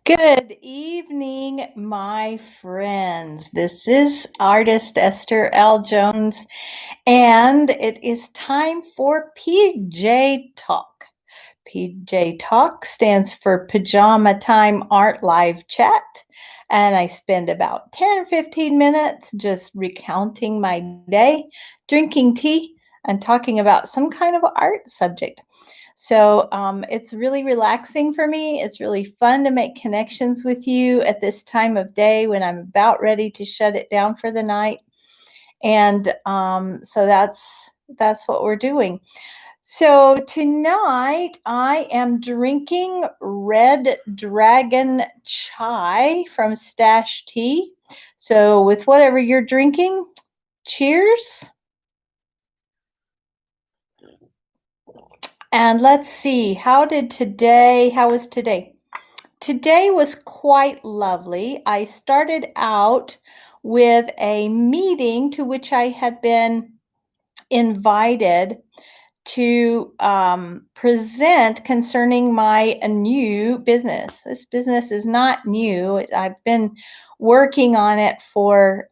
Good evening, my friends. This is artist Esther L. Jones, and it is time for PJ-TALC. PJ-TALC stands for Pajama Time Art Live Chat, and I spend about 10 or 15 minutes just recounting my day, drinking tea, and talking about some kind of art subject. So it's really relaxing for me. It's really fun to make connections with you at this time of day when I'm about ready to shut it down for the night. And so that's what we're doing. So tonight I am drinking Red Dragon chai from Stash Tea. So with whatever you're drinking, cheers. And let's see, how was today? Today was quite lovely. I started out with a meeting to which I had been invited to present concerning my new business. This business is not new. I've been working on it for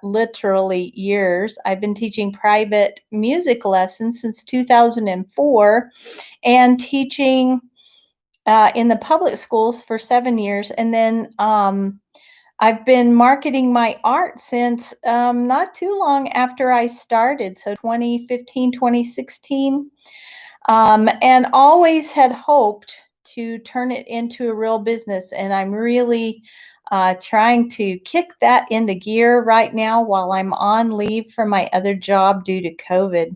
literally years. I've been teaching private music lessons since 2004 and teaching in the public schools for 7 years. And then I've been marketing my art since not too long after I started, so 2015, 2016, and always had hoped to turn it into a real business. And I'm really trying to kick that into gear right now while I'm on leave from my other job due to COVID.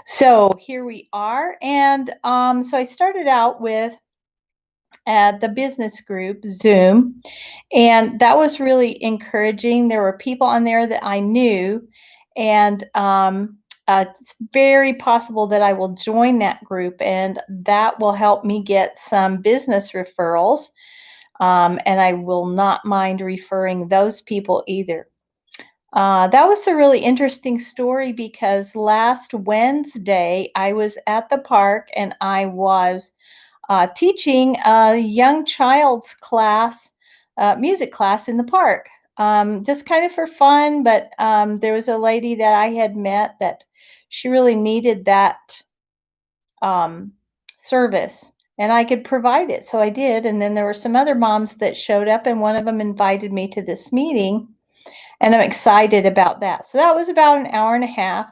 So here we are. And so I started out with the business group Zoom, and that was really encouraging. There were people on there that I knew, and it's very possible that I will join that group, and that will help me get some business referrals. And I will not mind referring those people either. That was a really interesting story because last Wednesday I was at the park and I was teaching a young child's class, music class in the park, just kind of for fun. But there was a lady that I had met that she really needed that um, service, and I could provide it. So I did. And then there were some other moms that showed up, and one of them invited me to this meeting, and I'm excited about that. So that was about an hour and a half.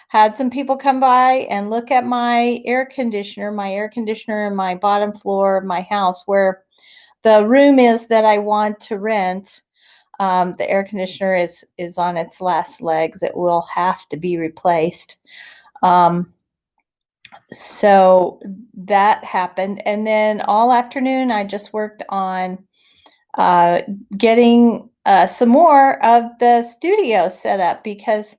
Had some people come by and look at my air conditioner in my bottom floor of my house where the room is that I want to rent. The air conditioner is on its last legs. It will have to be replaced. Um, so that happened. And then all afternoon, I just worked on uh, getting some more of the studio set up because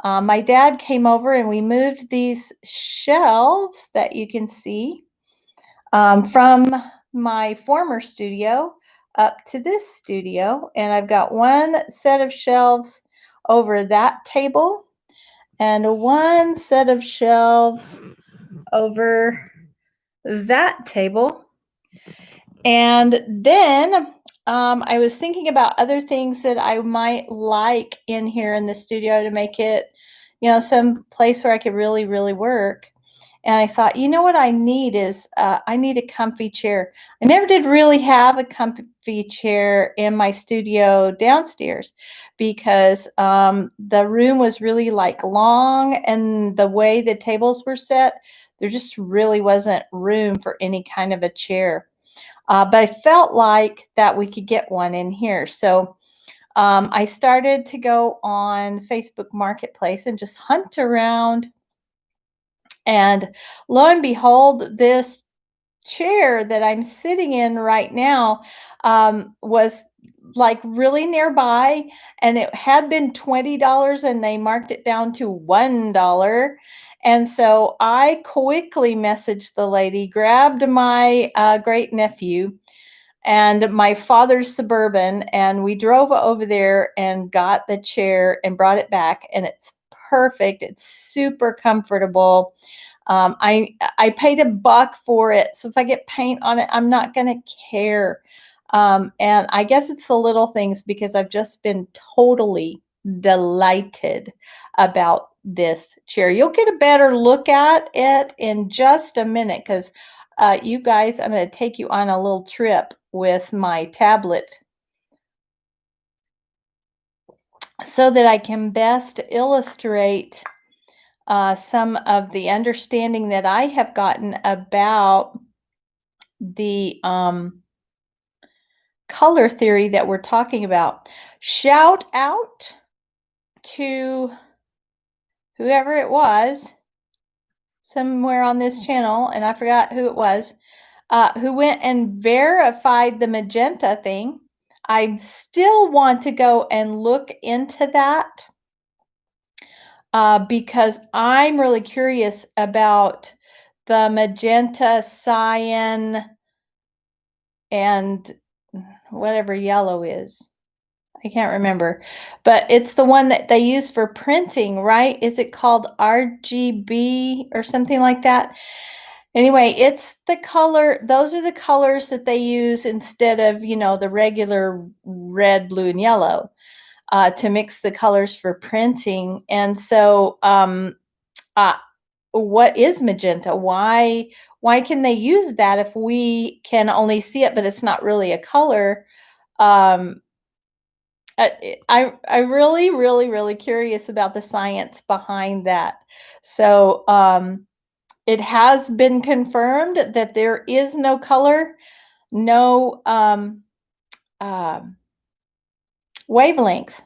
my dad came over and we moved these shelves that you can see from my former studio up to this studio. And I've got one set of shelves over that table and one set of shelves over that table. And then I was thinking about other things that I might like in here in the studio to make it, some place where I could really, really work. And I thought, you know what I need is I need a comfy chair. I never did really have a comfy chair in my studio downstairs because the room was really like long, and the way the tables were set, there just really wasn't room for any kind of a chair. But I felt like that we could get one in here. So I started to go on Facebook Marketplace and just hunt around. And lo and behold, this chair that I'm sitting in right now was like really nearby, and it had been $20 and they marked it down to $1. And so I quickly messaged the lady, grabbed my great nephew and my father's Suburban, and we drove over there and got the chair and brought it back, and it's perfect. It's super comfortable. I paid $1 for it, so if I get paint on it, I'm not gonna care. And I guess it's the little things because I've just been totally delighted about this chair. You'll get a better look at it in just a minute because you guys, I'm going to take you on a little trip with my tablet so that I can best illustrate some of the understanding that I have gotten about the color theory that we're talking about. Shout out to whoever it was somewhere on this channel, and I forgot who it was, who went and verified the magenta thing. I still want to go and look into that because I'm really curious about the magenta, cyan, and whatever yellow is. I can't remember, but it's the one that they use for printing, right? Is it called RGB or something like that? Anyway, it's the color, those are the colors that they use instead of, the regular red, blue, and yellow to mix the colors for printing. And so, what is magenta? Why can they use that if we can only see it, but it's not really a color? I'm really curious about the science behind that. So it has been confirmed that there is no color, no wavelength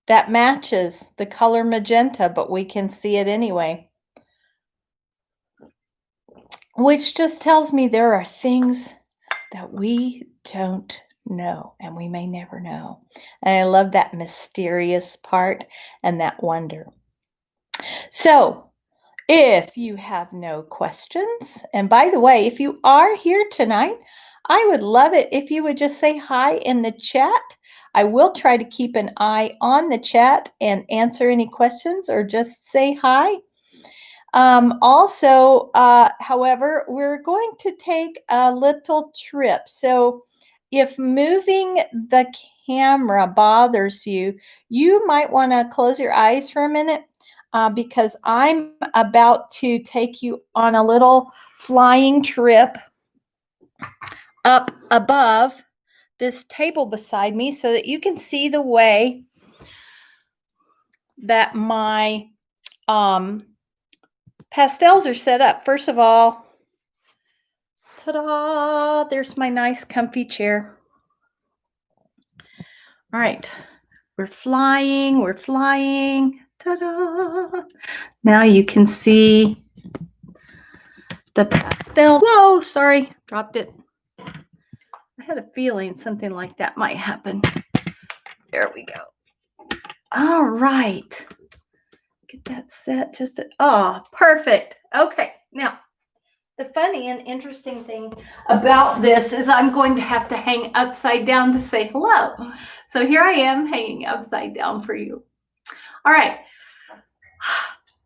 that matches the color magenta, but we can see it anyway. Which just tells me there are things that we don't know and we may never know. And I love that mysterious part and that wonder. So, if you have no questions, and by the way, if you are here tonight, I would love it if you would just say hi in the chat. I will try to keep an eye on the chat and answer any questions or just say hi. However, we're going to take a little trip. So if moving the camera bothers you, you might want to close your eyes for a minute because I'm about to take you on a little flying trip up above this table beside me so that you can see the way that my pastels are set up. First of all, ta-da! There's my nice comfy chair. All right, we're flying, ta-da! Now you can see the pastel. Whoa, sorry, dropped it. I had a feeling something like that might happen. There we go. All right, get that set perfect. Okay, now the funny and interesting thing about this is I'm going to have to hang upside down to say hello. So here I am hanging upside down for you. All right.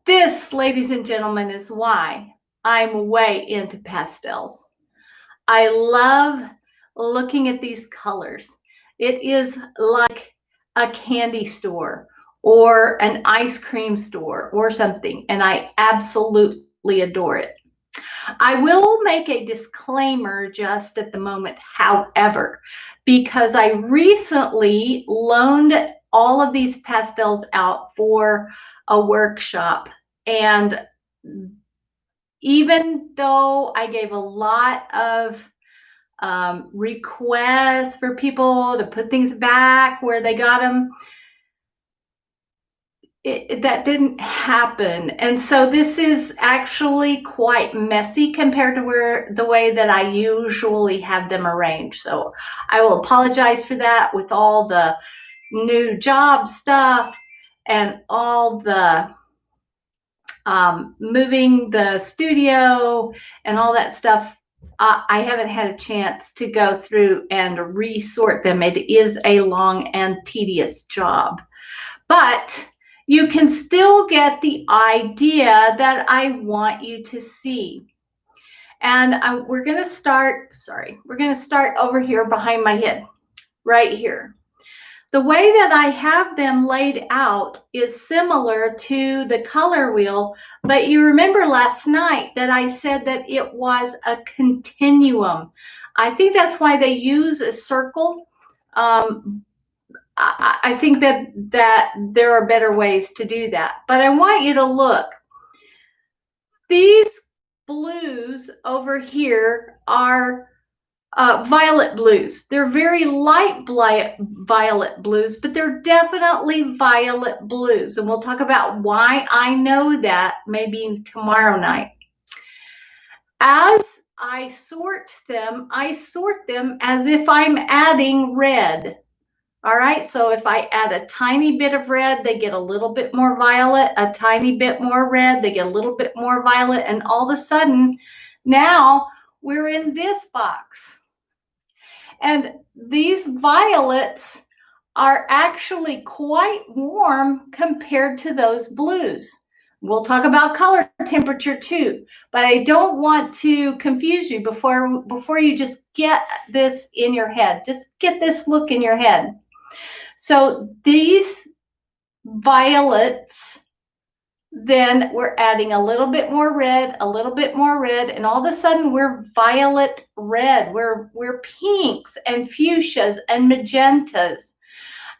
This, ladies and gentlemen, is why I'm way into pastels. I love looking at these colors. It is like a candy store or an ice cream store or something, and I absolutely adore it. I will make a disclaimer just at the moment, however, because I recently loaned all of these pastels out for a workshop. And even though I gave a lot of requests for people to put things back where they got them, that didn't happen. And so this is actually quite messy compared to the way that I usually have them arranged. So I will apologize for that with all the new job stuff and all the moving the studio and all that stuff. I haven't had a chance to go through and resort them. It is a long and tedious job, but you can still get the idea that I want you to see. And we're going to start over here behind my head, right here. The way that I have them laid out is similar to the color wheel, but you remember last night that I said that it was a continuum. I think that's why they use a circle. I think that there are better ways to do that, but I want you to look. These blues over here are violet blues. They're very light violet blues, but they're definitely violet blues. And we'll talk about why I know that maybe tomorrow night. As I sort them as if I'm adding red. All right, so if I add a tiny bit of red, they get a little bit more violet, a tiny bit more red, they get a little bit more violet, and all of a sudden, now we're in this box. And these violets are actually quite warm compared to those blues. We'll talk about color temperature too, but I don't want to confuse you before you just get this in your head. Just get this look in your head. So these violets, then we're adding a little bit more red, and all of a sudden we're violet red. We're pinks and fuchsias and magentas.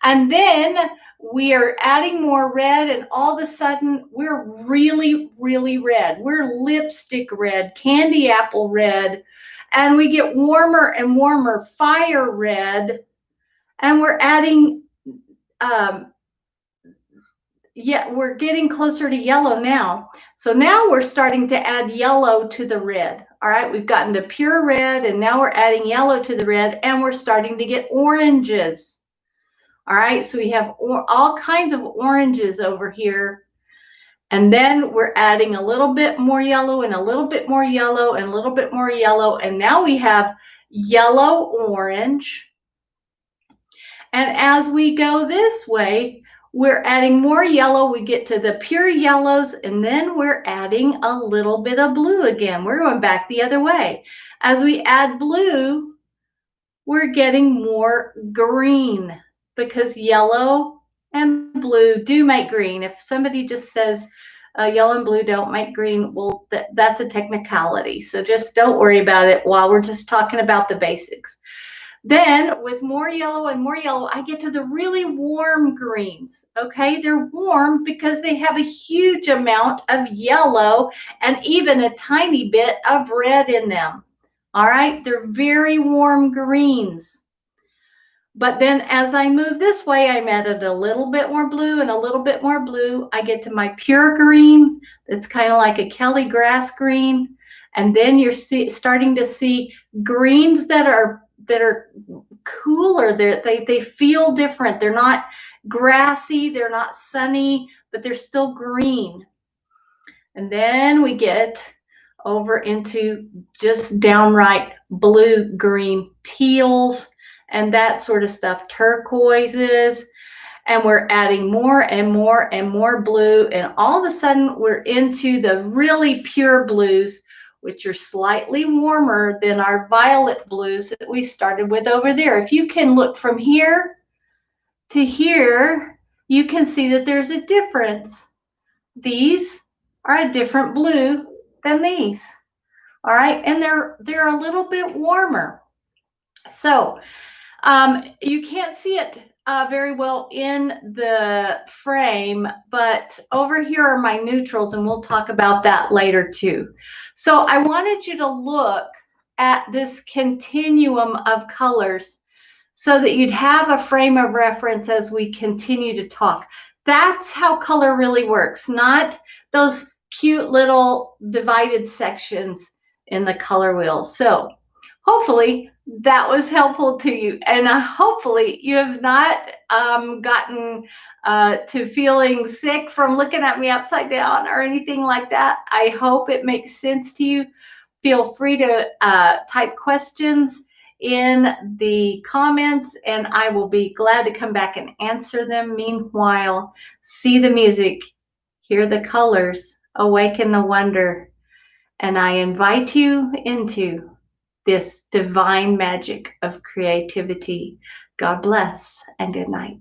And then we are adding more red, and all of a sudden we're really, really red. We're lipstick red, candy apple red, and we get warmer and warmer, fire red, and we're adding we're getting closer to yellow now. So now we're starting to add yellow to the red. All right, we've gotten to pure red, and now we're adding yellow to the red, and we're starting to get oranges. All right, so we have all kinds of oranges over here. And then we're adding a little bit more yellow and a little bit more yellow and a little bit more yellow. And now we have yellow orange. And as we go this way, we're adding more yellow. We get to the pure yellows, and then we're adding a little bit of blue again. We're going back the other way. As we add blue, we're getting more green, because yellow and blue do make green. If somebody just says yellow and blue don't make green, well, that's a technicality. So just don't worry about it while we're just talking about the basics. Then with more yellow and more yellow, I get to the really warm greens. Okay, they're warm because they have a huge amount of yellow and even a tiny bit of red in them. All right, they're very warm greens. But then as I move this way, I'm added a little bit more blue and a little bit more blue. I get to my pure green. It's kind of like a Kelly grass green. And then you're starting to see greens that are cooler. They feel different. They're not grassy, they're not sunny, but they're still green. And then we get over into just downright blue, green, teals, and that sort of stuff, turquoises, and we're adding more and more and more blue, and all of a sudden we're into the really pure blues, which are slightly warmer than our violet blues that we started with over there. If you can look from here to here, you can see that there's a difference. These are a different blue than these. All right, and they're a little bit warmer. So you can't see it very well in the frame, but over here are my neutrals, and we'll talk about that later too. So I wanted you to look at this continuum of colors so that you'd have a frame of reference as we continue to talk. That's how color really works, not those cute little divided sections in the color wheel. So hopefully that was helpful to you, and hopefully you have not gotten to feeling sick from looking at me upside down or anything like that. I hope it makes sense to you. Feel free to type questions in the comments, and I will be glad to come back and answer them. Meanwhile, see the music, hear the colors, awaken the wonder, And I invite you into this divine magic of creativity. God bless and good night.